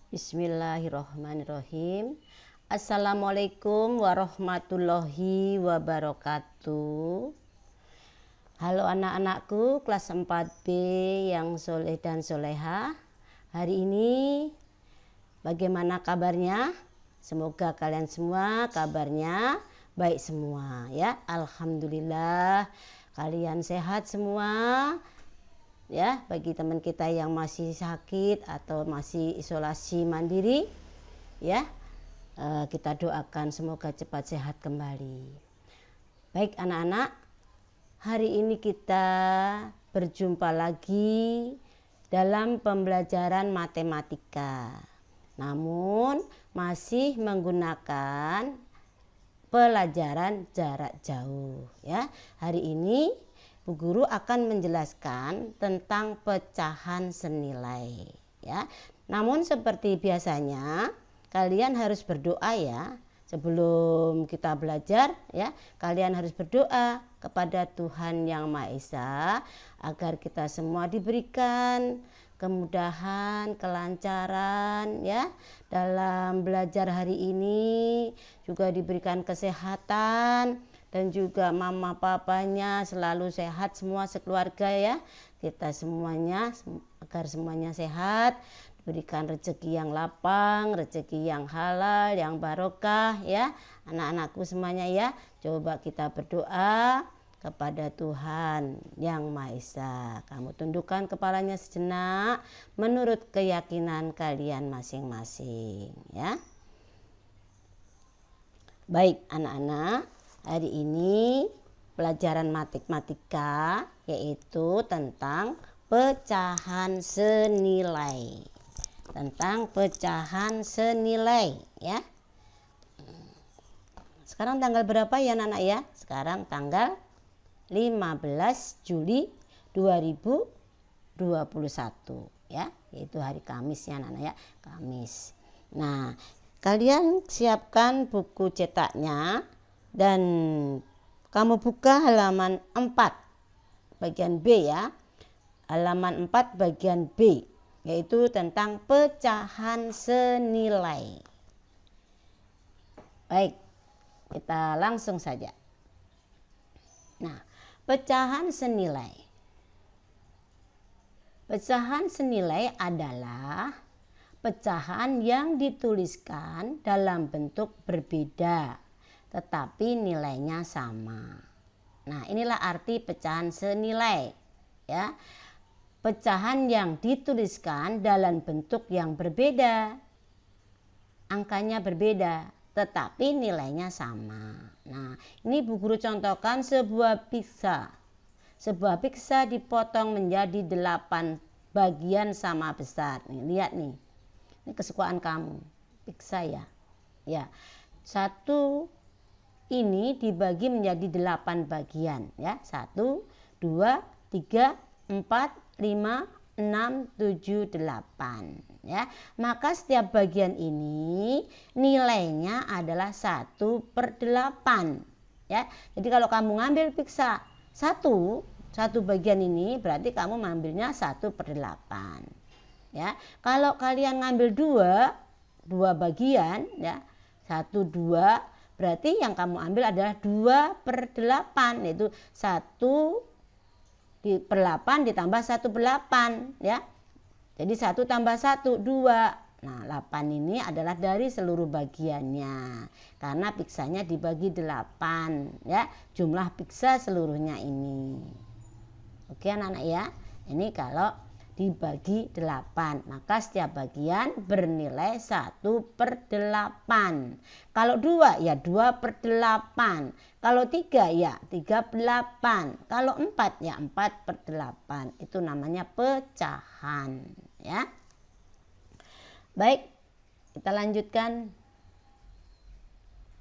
Bismillahirrahmanirrahim. Assalamualaikum warahmatullahi wabarakatuh. Halo anak-anakku kelas 4B yang soleh dan soleha. Hari ini bagaimana kabarnya? Semoga kalian semua kabarnya baik semua ya. Alhamdulillah kalian sehat semua. Ya, bagi teman kita yang masih sakit atau masih isolasi mandiri ya, kita doakan semoga cepat sehat kembali. Baik anak-anak, hari ini kita berjumpa lagi dalam pembelajaran matematika, namun masih menggunakan pelajaran jarak jauh ya. Hari ini Bu Guru akan menjelaskan tentang pecahan senilai ya. Namun seperti biasanya kalian harus berdoa ya. Sebelum kita belajar ya, kalian harus berdoa kepada Tuhan Yang Maha Esa agar kita semua diberikan kemudahan, kelancaran ya dalam belajar hari ini, juga diberikan kesehatan dan juga mama papanya selalu sehat semua sekeluarga ya. Kita semuanya agar semuanya sehat, diberikan rezeki yang lapang, rezeki yang halal, yang barokah ya. Anak-anakku semuanya ya, coba kita berdoa kepada Tuhan Yang Maha Esa. Kamu tundukkan kepalanya sejenak menurut keyakinan kalian masing-masing ya. Baik anak-anak, hari ini pelajaran matematika yaitu tentang pecahan senilai. Tentang pecahan senilai ya. Sekarang tanggal berapa ya anak-anak ya? Sekarang tanggal 15 Juli 2021 ya, yaitu hari Kamis ya anak-anak ya, Kamis. Nah, kalian siapkan buku cetaknya dan kamu buka halaman 4 bagian B ya. Halaman 4 bagian B, yaitu tentang pecahan senilai. Baik, kita langsung saja. Nah, pecahan senilai. Pecahan senilai adalah pecahan yang dituliskan dalam bentuk berbeda tetapi nilainya sama. Nah, inilah arti pecahan senilai ya. Pecahan yang dituliskan dalam bentuk yang berbeda, angkanya berbeda tetapi nilainya sama. Nah, ini Bu Guru contohkan sebuah pizza. Sebuah pizza dipotong menjadi 8 bagian sama besar. Nih, lihat nih. Ini kesukaan kamu, pizza ya. Ya. Satu ini dibagi menjadi 8 bagian ya. 1, 2, 3, 4, 5, 6, 7, 8 ya. Maka setiap bagian ini nilainya adalah 1/8 ya. Jadi kalau kamu ngambil pizza satu bagian ini berarti kamu mengambilnya 1/8 ya. Kalau kalian ngambil dua bagian ya, 1, 2, berarti yang kamu ambil adalah 2/8, yaitu 1/8 ditambah 1/8 ya. Jadi 1 tambah 1, 2. Nah, 8 ini adalah dari seluruh bagiannya. Karena pizzanya dibagi 8 ya. Jumlah pizza seluruhnya ini. Oke anak-anak ya. Ini kalau dibagi 8, maka setiap bagian bernilai 1/8. Kalau 2 ya 2/8. Kalau 3 ya 3/8. Kalau 4 ya 4/8. Itu namanya pecahan ya. Baik, kita lanjutkan.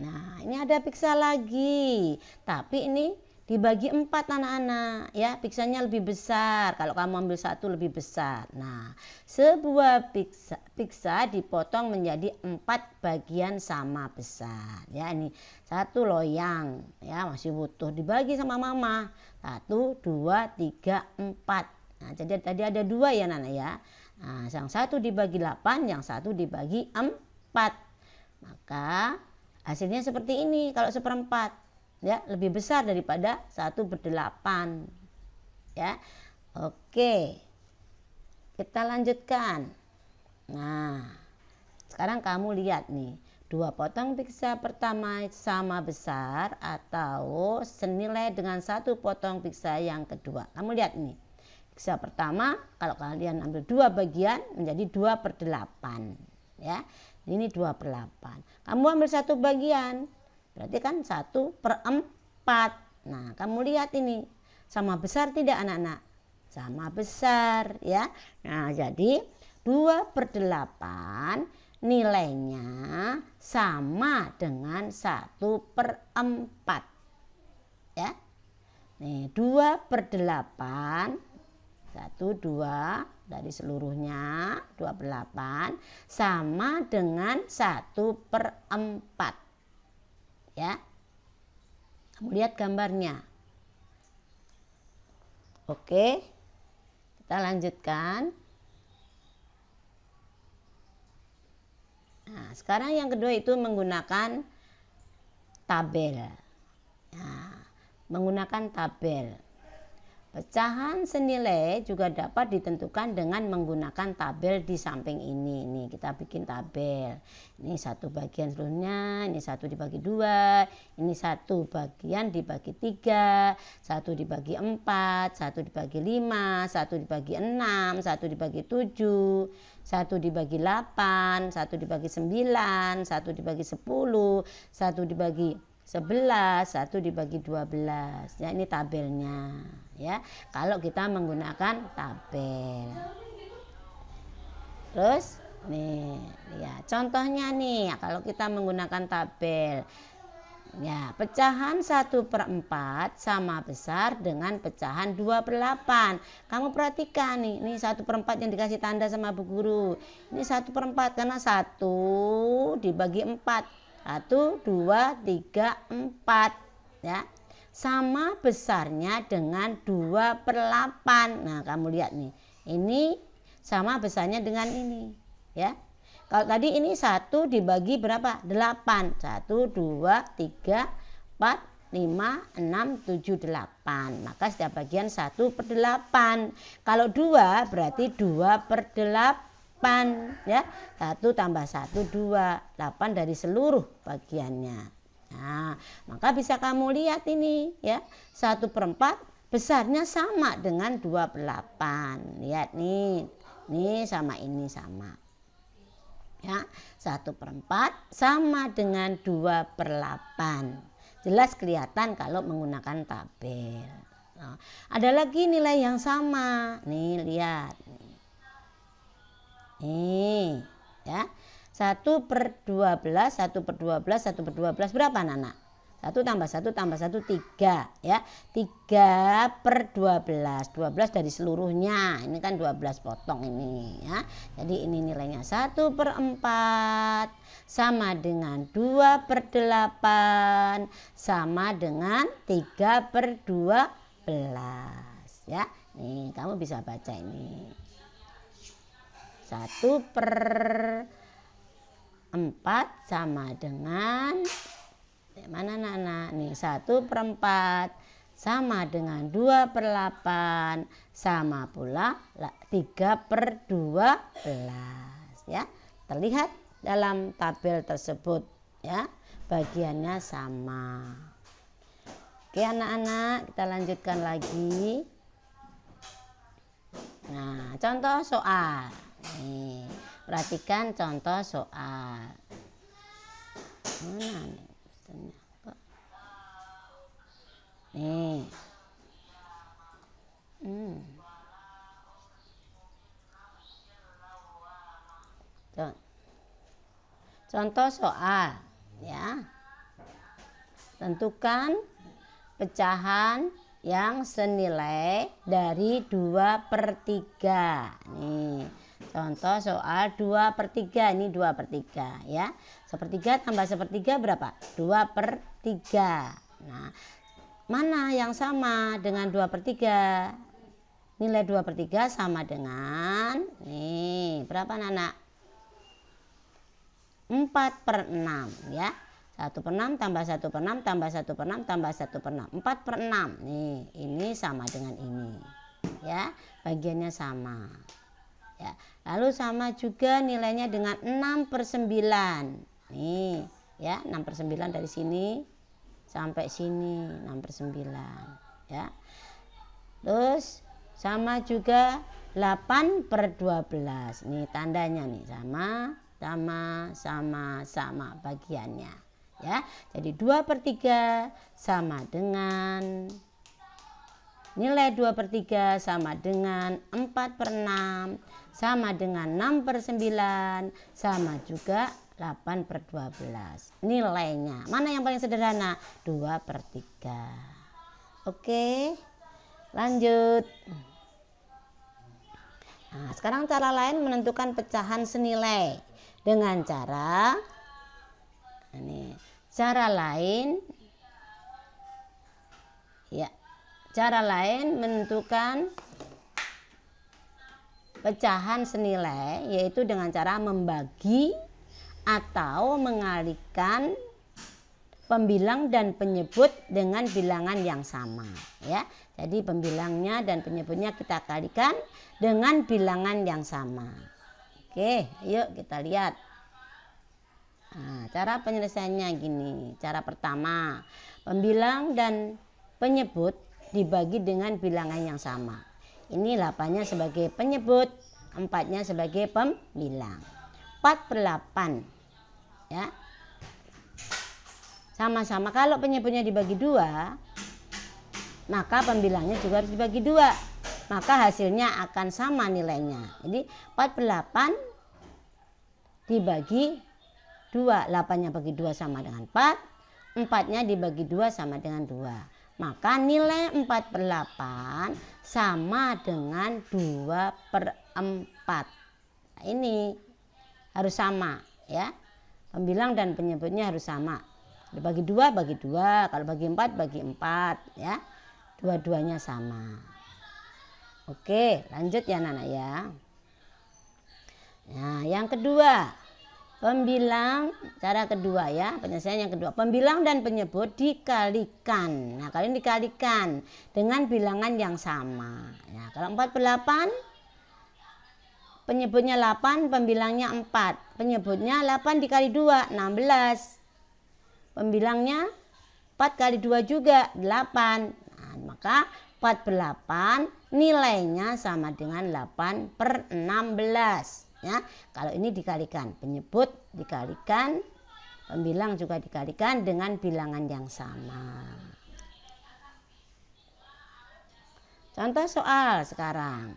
Nah, ini ada pizza lagi, tapi ini dibagi 4 anak-anak ya. Pizzanya lebih besar, kalau kamu ambil 1 lebih besar. Nah, sebuah pizza dipotong menjadi 4 bagian sama besar ya. Ini 1 loyang ya, masih butuh dibagi sama mama. 1, 2, 3, 4. Nah, jadi tadi ada 2 ya anak-anak ya. Nah, yang 1 dibagi 8, yang 1 dibagi 4. Maka hasilnya seperti ini kalau seperempat. Ya, lebih besar daripada 1/8. Ya. Oke. Kita lanjutkan. Nah, sekarang kamu lihat nih. 2 potong pizza pertama sama besar atau senilai dengan 1 potong pizza yang kedua. Kamu lihat nih. Pizza pertama kalau kalian ambil 2 bagian menjadi 2/8. Ya. Ini 2/8. Kamu ambil 1 bagian. Berarti kan 1/4. Nah, kamu lihat ini. Sama besar tidak anak-anak? Sama besar ya. Nah, jadi 2/8 nilainya sama dengan 1/4. Ya. Nih, 2/8 1, 2 dari seluruhnya 2/8 sama dengan 1/4. Ya. Kamu lihat gambarnya. Oke. Kita lanjutkan. Nah, sekarang yang kedua itu menggunakan tabel. Nah, menggunakan tabel. Pecahan senilai juga dapat ditentukan dengan menggunakan tabel di samping ini. Nih, kita bikin tabel. Ini 1 bagian seluruhnya, ini 1 dibagi 2, ini 1 bagian dibagi 3, 1 dibagi 4, 1 dibagi 5, 1 dibagi 6, 1 dibagi 7, 1 dibagi 8, 1 dibagi 9, 1 dibagi 10, 1 dibagi 11, 1 dibagi 12. Ya, ini tabelnya. Ya, kalau kita menggunakan tabel. Terus nih, ya contohnya nih, kalau kita menggunakan tabel. Ya, pecahan 1/4 sama besar dengan pecahan 2/8. Kamu perhatikan nih, ini 1/4 yang dikasih tanda sama Bu Guru. Ini 1/4 karena 1 dibagi 4. 1, 2, 3, 4. Ya. Sama besarnya dengan 2/8. Nah, kamu lihat nih. Ini sama besarnya dengan ini, ya. Kalau tadi ini 1 dibagi berapa? 8. 1, 2, 3, 4, 5, 6, 7, 8. Maka setiap bagian 1/8. Kalau 2 berarti 2/8, ya. 1 tambah 1, 2. 8 dari seluruh bagiannya. Nah, maka bisa kamu lihat ini ya, 1/4 besarnya sama dengan 2/8. Lihat nih, ini sama ini sama. Ya, 1/4 sama dengan 2/8. Jelas kelihatan kalau menggunakan tabel. Nah, ada lagi nilai yang sama. Nih, lihat. Nih, ya. 1/12, 1/12, 1/12 berapa anak-anak? 1 tambah 1 tambah 1 3 ya. 3/12. 12 dari seluruhnya. Ini kan 12 potong ini ya. Jadi ini nilainya 1/4 sama dengan 2/8 sama dengan 3/12 ya. Nih, kamu bisa baca ini. 1/4 sama dengan mana anak-anak nih, 1/4 sama dengan 2/8 sama pula 3/12 ya. Terlihat dalam tabel tersebut ya, bagiannya sama. Oke anak-anak, kita lanjutkan lagi. Nah, contoh soal nih. Perhatikan contoh soal. Mana nih? Nih. Contoh soal ya. Tentukan pecahan yang senilai dari 2/3. Nih. Contoh soal 2/3, ini 2/3 ya. 1/3 tambah 1/3 berapa? 2/3. Nah, mana yang sama dengan 2/3? nilai 2/3 sama dengan, nih berapa anak? 4/6 ya. 1/6 tambah 1/6 tambah 1/6 tambah 1/6, 4/6. Nih, ini sama dengan ini. Ya, bagiannya sama. Ya. Lalu sama juga nilainya dengan 6/9. Nih, ya, 6/9 dari sini sampai sini 6/9, ya. Terus sama juga 8/12. Nih tandanya nih, sama bagiannya, ya. Jadi 2/3 sama dengan nilai 2/3 sama dengan 4/6 sama dengan 6/9 sama juga 8/12. Nilainya mana yang paling sederhana? 2/3. Oke, lanjut. Nah, sekarang cara lain menentukan pecahan senilai dengan cara ini. Cara lain ya. Cara lain menentukan pecahan senilai yaitu dengan cara membagi atau mengalihkan pembilang dan penyebut dengan bilangan yang sama, ya. Jadi pembilangnya dan penyebutnya kita kalikan dengan bilangan yang sama. Oke, yuk kita lihat. Nah, cara penyelesaiannya gini. Cara pertama, pembilang dan penyebut dibagi dengan bilangan yang sama. Ini 8-nya sebagai penyebut, 4-nya sebagai pembilang. 4/8, ya. Sama-sama, kalau penyebutnya dibagi 2, maka pembilangnya juga harus dibagi 2. Maka hasilnya akan sama nilainya. Jadi 4/8 dibagi 2. 8-nya bagi 2 sama dengan 4. 4-nya dibagi 2 sama dengan 2. Maka nilai 4/8 sama dengan 2/4. Nah, ini harus sama, ya. Pembilang dan penyebutnya harus sama. Dibagi 2 bagi 2, kalau bagi 4 bagi 4, ya. Dua-duanya sama. Oke, lanjut ya anak-anak ya. Nah, yang kedua, pembilang, cara kedua ya, penyelesaian yang kedua. Pembilang dan penyebut dikalikan. Nah, kalian dikalikan dengan bilangan yang sama. Ya, kalau 4/8, penyebutnya 8, pembilangnya 4. Penyebutnya 8 dikali 2, 16. Pembilangnya 4 kali 2 juga, 8. Nah, maka 4/8 nilainya sama dengan 8/16. Ya, kalau ini dikalikan, penyebut dikalikan, pembilang juga dikalikan dengan bilangan yang sama. Contoh soal sekarang.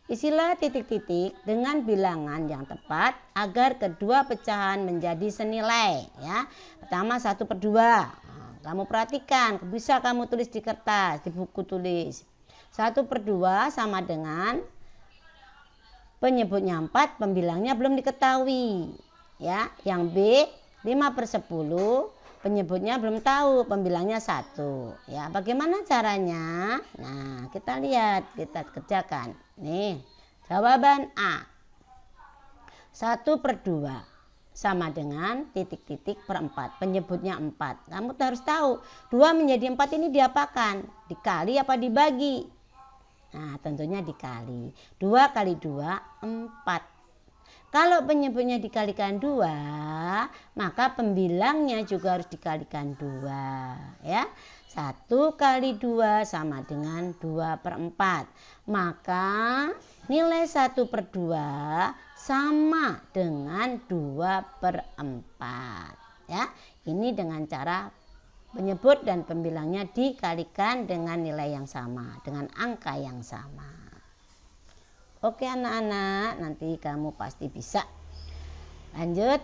Isilah titik-titik dengan bilangan yang tepat agar kedua pecahan menjadi senilai. Ya, pertama 1/2. Nah, kamu perhatikan, bisa kamu tulis di kertas, di buku tulis. 1/2 sama dengan penyebutnya 4, pembilangnya belum diketahui. Ya, yang B 5/10, penyebutnya belum tahu, pembilangnya 1. Ya, bagaimana caranya? Nah, kita lihat, kita kerjakan. Nih, jawaban A. 1/2 sama dengan titik-titik per 4, penyebutnya 4. Kamu harus tahu, 2 menjadi 4 ini diapakan? Dikali apa dibagi? Nah, tentunya dikali. 2 kali 2, 4. Kalau penyebutnya dikalikan 2, maka pembilangnya juga harus dikalikan 2. Ya, 1 kali 2 sama dengan 2/4. Maka nilai 1/2 sama dengan 2/4. Ya, ini dengan cara penyebut dan pembilangnya dikalikan dengan nilai yang sama, dengan angka yang sama. Oke anak-anak, nanti kamu pasti bisa. Lanjut.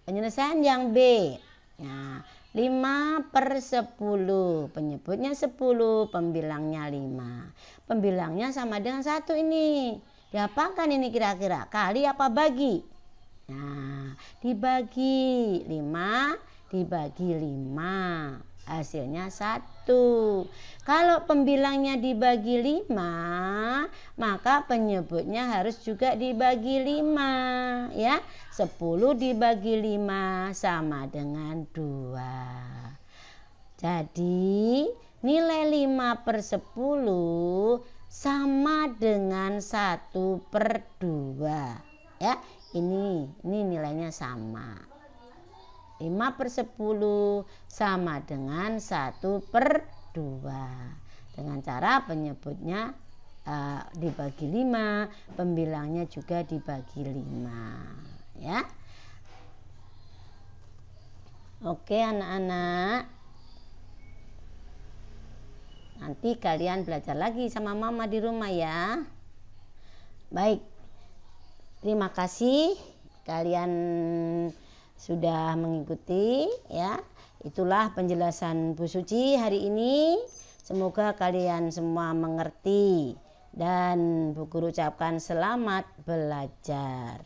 Penyelesaian yang B. Nah, 5/10. Penyebutnya 10, pembilangnya 5. Pembilangnya sama dengan 1 ini. Diapakan ini kira-kira? Kali apa bagi? Nah, dibagi 5 dibagi 5. hasilnya 1. Kalau pembilangnya dibagi 5, maka penyebutnya harus juga dibagi 5 ya. 10 dibagi 5 sama dengan 2. Jadi nilai 5/10 sama dengan 1/2 ya. Ini nilainya sama. 5/10 sama dengan 1/2. Dengan cara penyebutnya dibagi 5, pembilangnya juga dibagi 5 ya. Oke anak-anak, nanti kalian belajar lagi sama mama di rumah ya. Baik, terima kasih kalian sudah mengikuti ya. Itulah penjelasan Bu Suci hari ini. Semoga kalian semua mengerti dan Bu Guru ucapkan selamat belajar.